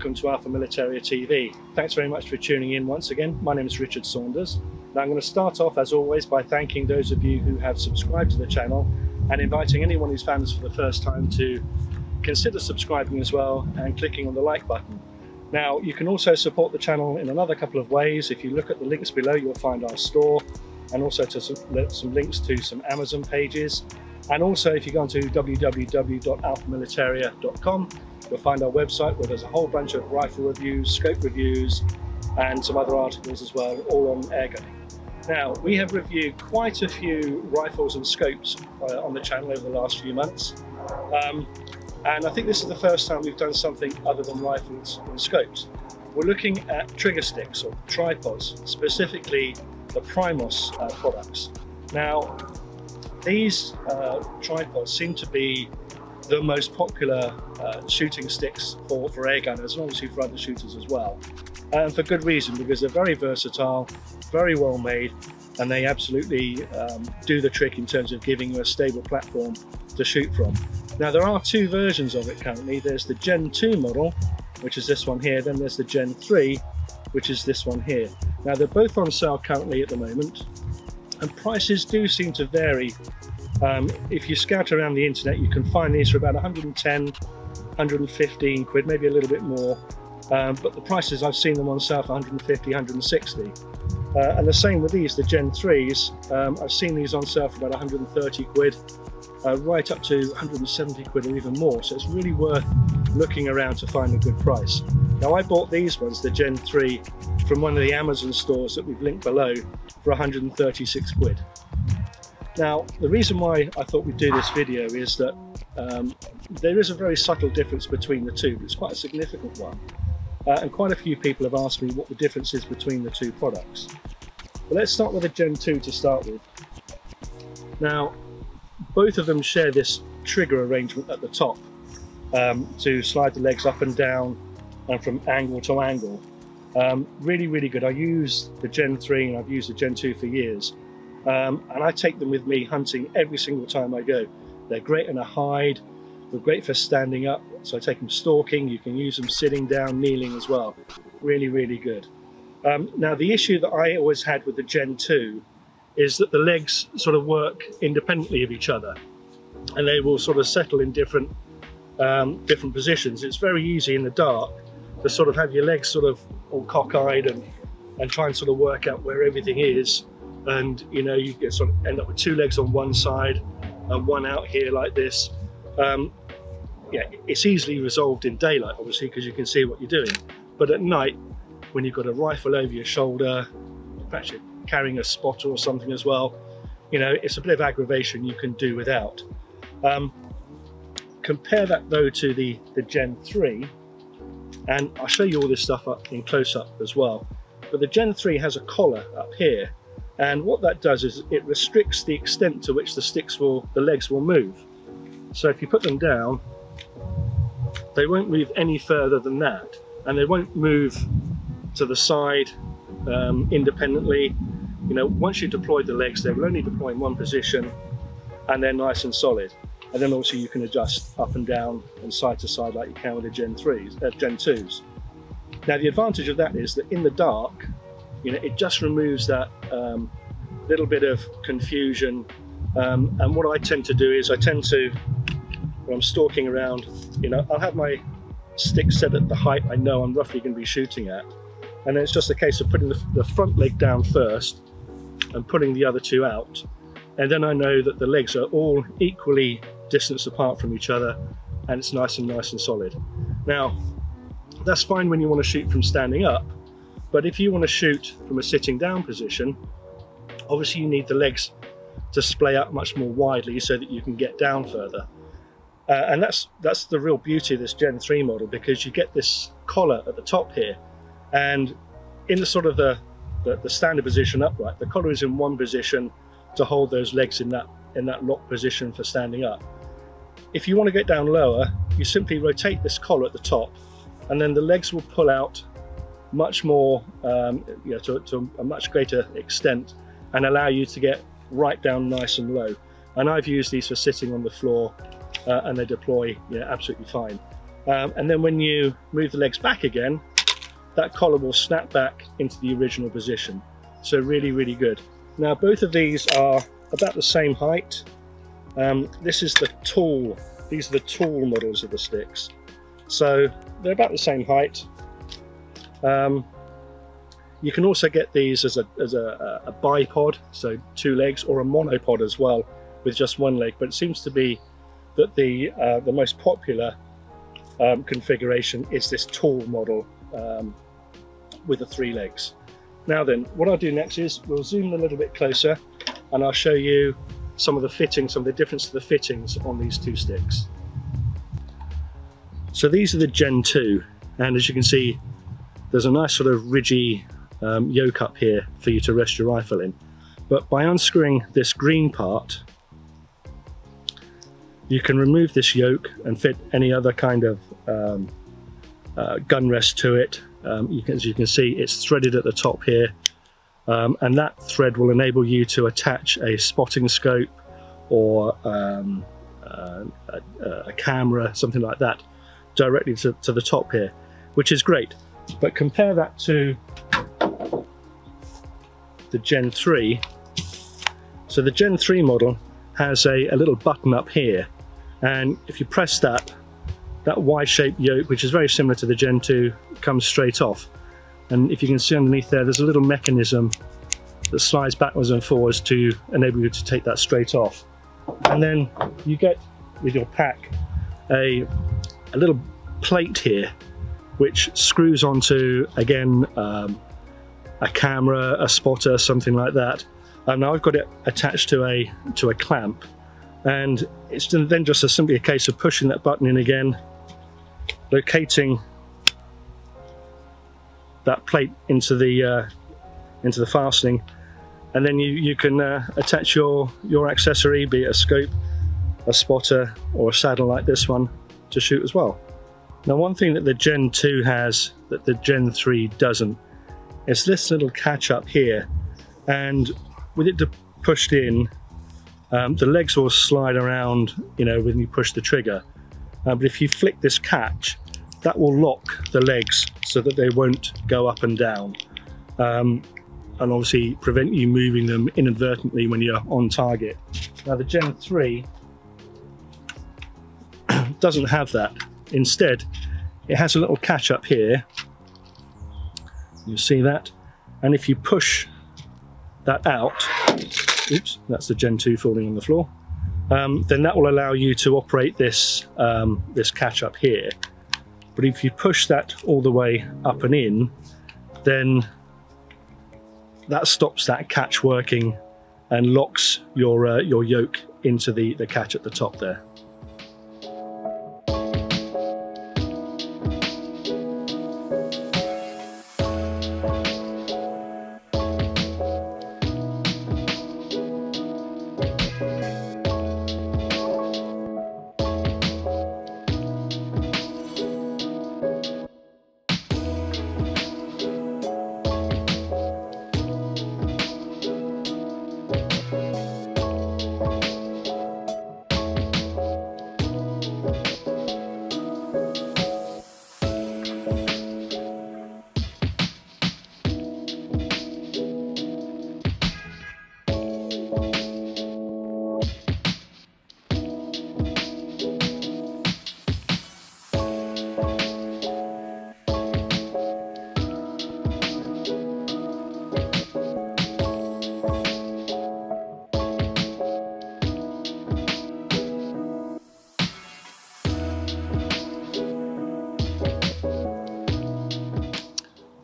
welcome to Alpha Militaria TV. Thanks very much for tuning in once again. My name is Richard Saunders. Now I'm going to start off as always by thanking those of you who have subscribed to the channel and inviting anyone who's found us for the first time to consider subscribing as well and clicking on the like button. Now you can also support the channel in another couple of ways. If you look at the links below, you'll find our store and also to some links to some Amazon pages. And also if you go onto www.alphamilitaria.com, you'll find our website where there's a whole bunch of rifle reviews, scope reviews, and some other articles as well, all on airgunning. Now, we have reviewed quite a few rifles and scopes on the channel over the last few months. And I think this is the first time we've done something other than rifles and scopes. We're looking at trigger sticks or tripods, specifically the Primos products. Now, these tripods seem to be the most popular shooting sticks for air gunners, and obviously for other shooters as well. And for good reason, because they're very versatile, very well made, and they absolutely do the trick in terms of giving you a stable platform to shoot from. Now there are two versions of it currently. There's the Gen 2 model, which is this one here, then there's the Gen 3, which is this one here. Now they're both on sale currently at the moment, and prices do seem to vary. If you scout around the internet, you can find these for about 110, 115 quid, maybe a little bit more. But the prices I've seen them on sale for 150, 160. And the same with these, the Gen 3s. I've seen these on sale for about 130 quid, right up to 170 quid or even more. So it's really worth looking around to find a good price. Now I bought these ones, the Gen 3, from one of the Amazon stores that we've linked below for 136 quid. Now, the reason why I thought we'd do this video is that there is a very subtle difference between the two, but it's quite a significant one. And quite a few people have asked me what the difference is between the two products. But let's start with the Gen 2 to start with. Now, both of them share this trigger arrangement at the top to slide the legs up and down and from angle to angle. Really, really good. I use the Gen 3 and I've used the Gen 2 for years. And I take them with me hunting every single time I go. They're great in a hide, they're great for standing up, so I take them stalking. You can use them sitting down, kneeling as well. Really, really good. Now the issue that I always had with the Gen 2 is that the legs sort of work independently of each other, and they will sort of settle in different positions. It's very easy in the dark to sort of have your legs sort of all cockeyed and try and sort of work out where everything is. And you know, you get sort of end up with two legs on one side and one out here like this. Yeah, it's easily resolved in daylight, obviously, because you can see what you're doing. But at night, when you've got a rifle over your shoulder, perhaps you're carrying a spotter or something as well, you know, it's a bit of aggravation you can do without. Compare that though to the Gen 3, and I'll show you all this stuff up in close-up as well. But the Gen 3 has a collar up here. And what that does is it restricts the extent to which the legs will move. So if you put them down, they won't move any further than that. And they won't move to the side independently. You know, once you deploy the legs, they will only deploy in one position and they're nice and solid. And then also you can adjust up and down and side to side like you can with the Gen 2s. Now the advantage of that is that in the dark, you know, it just removes that little bit of confusion. And what I tend to do is when I'm stalking around, you know, I'll have my stick set at the height I know I'm roughly going to be shooting at. And then it's just a case of putting the front leg down first and putting the other two out. And then I know that the legs are all equally distanced apart from each other and it's nice and solid. Now, that's fine when you want to shoot from standing up. But if you want to shoot from a sitting down position, obviously you need the legs to splay out much more widely so that you can get down further. And that's the real beauty of this Gen 3 model, because you get this collar at the top here, and in the sort of the standard position upright, the collar is in one position to hold those legs in that locked position for standing up. If you want to get down lower, you simply rotate this collar at the top, and then the legs will pull out much more, you know, to a much greater extent, and allow you to get right down nice and low. And I've used these for sitting on the floor, and they deploy, you know, absolutely fine. and then when you move the legs back again, that collar will snap back into the original position. So really, really good. Now both of these are about the same height. This is the tall, these are the tall models of the sticks. So they're about the same height. You can also get these as a bipod, so 2 legs, or a monopod as well with just 1 leg, but it seems to be that the most popular configuration is this tall model with the 3 legs. Now then, what I'll do next is we'll zoom a little bit closer and I'll show you some of the fittings, some of the difference to the fittings on these 2 sticks. So these are the Gen 2, and as you can see, there's a nice sort of ridgy yoke up here for you to rest your rifle in. But by unscrewing this green part, you can remove this yoke and fit any other kind of gun rest to it. As you can see, it's threaded at the top here, and that thread will enable you to attach a spotting scope or a camera, something like that, directly to the top here, which is great. But compare that to the Gen 3. So the Gen 3 model has a little button up here, and if you press that Y-shaped yoke, which is very similar to the Gen 2, comes straight off. And if you can see underneath there's a little mechanism that slides backwards and forwards to enable you to take that straight off. And then you get with your pack a little plate here which screws onto, again, a camera, a spotter, something like that. And now I've got it attached to a clamp, and it's then just simply a case of pushing that button in again, locating that plate into the fastening, and then you can attach your accessory, be it a scope, a spotter, or a saddle like this one, to shoot as well. Now, one thing that the Gen 2 has that the Gen 3 doesn't is this little catch up here, and with it pushed in, the legs will slide around, you know, when you push the trigger. But if you flick this catch, that will lock the legs so that they won't go up and down, and obviously prevent you moving them inadvertently when you're on target. Now the Gen 3 doesn't have that. Instead, it has a little catch up here. You see that? And if you push that out, oops, that's the Gen 2 falling on the floor, then that will allow you to operate this, this catch up here. But if you push that all the way up and in, then that stops that catch working and locks your yoke into the catch at the top there.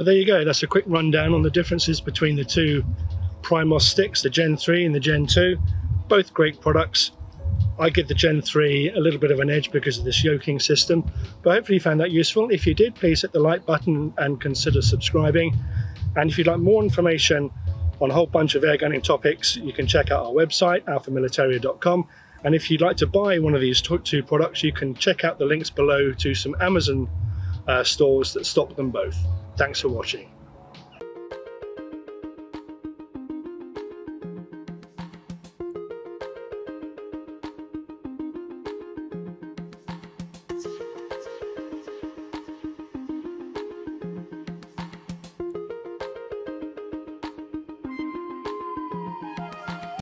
Well, there you go. That's a quick rundown on the differences between the 2 Primos sticks, the Gen 3 and the Gen 2. Both great products. I give the Gen 3 a little bit of an edge because of this yoking system, but hopefully you found that useful. If you did, please hit the like button and consider subscribing. And if you'd like more information on a whole bunch of airgunning topics, you can check out our website, alphamilitaria.com. And if you'd like to buy one of these 2 products, you can check out the links below to some Amazon stores that stock them both. Thanks for watching.